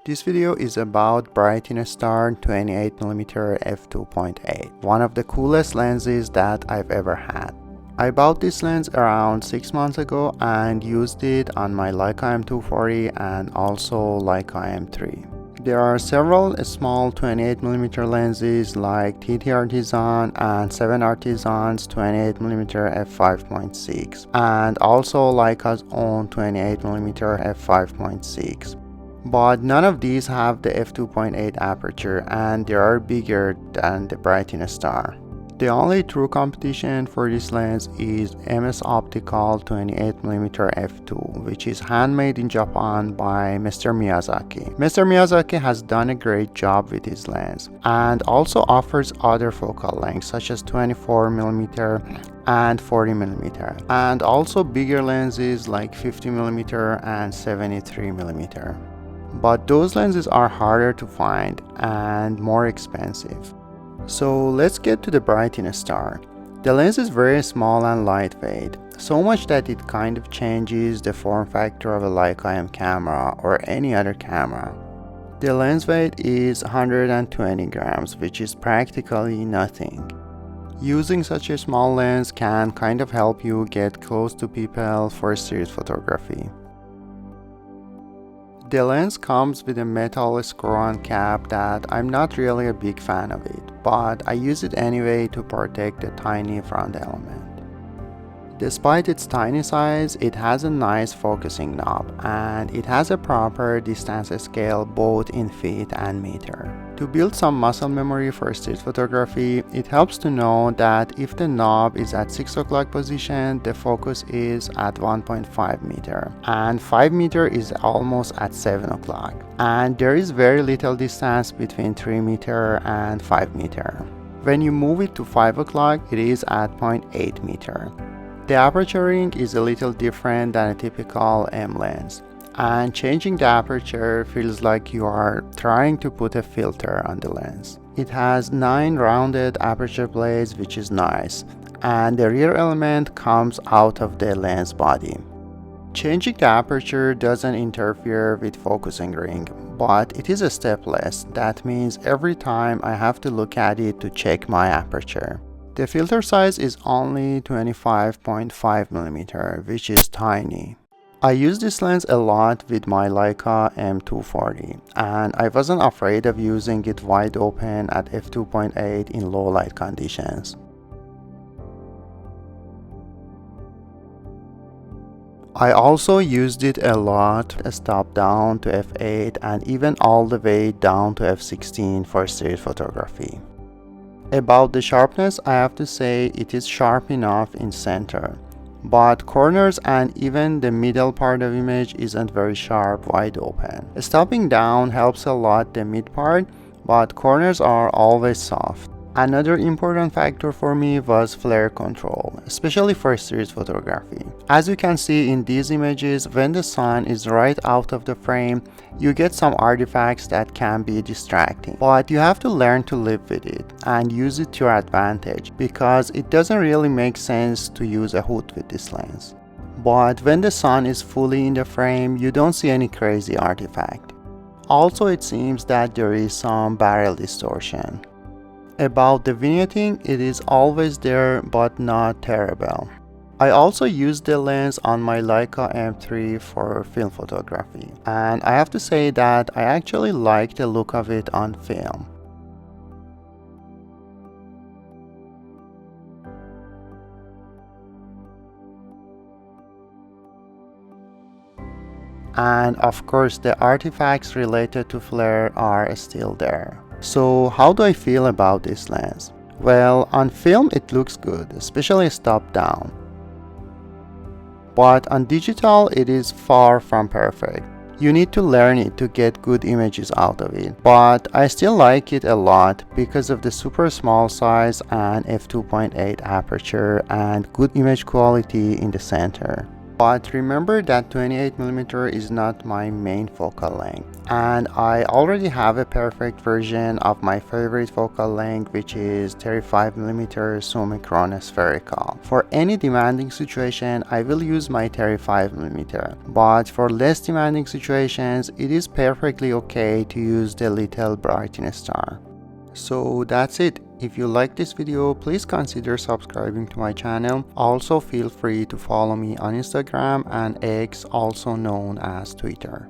This video is about Brightin Star 28mm f2.8, one of the coolest lenses that I've ever had. I bought this lens around 6 months ago and used it on my Leica M240 and also Leica M3. There are several small 28mm lenses like TT Artisan and 7 Artisan's 28mm f5.6 and also Leica's own 28mm f5.6. But none of these have the f2.8 aperture and they are bigger than the Brightin Star. The only true competition for this lens is MS Optical 28mm f2, which is handmade in Japan by Mr. Miyazaki. Mr. Miyazaki has done a great job with his lens and also offers other focal lengths such as 24mm and 40mm and also bigger lenses like 50mm and 73mm. But those lenses are harder to find and more expensive. So let's get to the Brightin Star. The lens is very small and lightweight, so much that it kind of changes the form factor of a Leica M camera or any other camera. The lens weight is 120 grams, which is practically nothing. Using such a small lens can kind of help you get close to people for street photography. The lens comes with a metal screw-on cap that I'm not really a big fan of it, but I use it anyway to protect the tiny front element. Despite its tiny size, it has a nice focusing knob and it has a proper distance scale both in feet and meter. To build some muscle memory for street photography, it helps to know that if the knob is at 6 o'clock position, the focus is at 1.5 meter and 5 meter is almost at 7 o'clock. And there is very little distance between 3 meter and 5 meter. When you move it to 5 o'clock, it is at 0.8 meter. The aperture ring is a little different than a typical M lens, and changing the aperture feels like you are trying to put a filter on the lens. It has 9 rounded aperture blades, which is nice, and the rear element comes out of the lens body. Changing the aperture doesn't interfere with focusing ring, but it is a step less. That means every time I have to look at it to check my aperture. The filter size is only 25.5mm, which is tiny. I use this lens a lot with my Leica M240 and I wasn't afraid of using it wide open at f2.8 in low light conditions. I also used it a lot, stop down to f8 and even all the way down to f16 for street photography. About the sharpness, I have to say it is sharp enough in center, but corners and even the middle part of image isn't very sharp wide open. Stopping down helps a lot the mid part, but corners are always soft. Another important factor for me was flare control, especially for street photography. As you can see in these images, when the sun is right out of the frame, you get some artifacts that can be distracting. But you have to learn to live with it and use it to your advantage, because it doesn't really make sense to use a hood with this lens. But when the sun is fully in the frame, you don't see any crazy artifact. Also, it seems that there is some barrel distortion. About the vignetting, it is always there but not terrible. I also used the lens on my Leica M3 for film photography, and I have to say that I actually like the look of it on film. And of course, the artifacts related to flare are still there. So how do I feel about this lens? Well, on film it looks good, especially stop down. But on digital it is far from perfect. You need to learn it to get good images out of it. But I still like it a lot because of the super small size and f2.8 aperture and good image quality in the center. But remember that 28mm is not my main focal length, and I already have a perfect version of my favorite focal length, which is 35mm Summicron spherical. For any demanding situation, I will use my 35mm, but for less demanding situations, it is perfectly okay to use the little Brightin Star. So that's it. If you like this video, please consider subscribing to my channel. Also feel free to follow me on Instagram and X, also known as Twitter.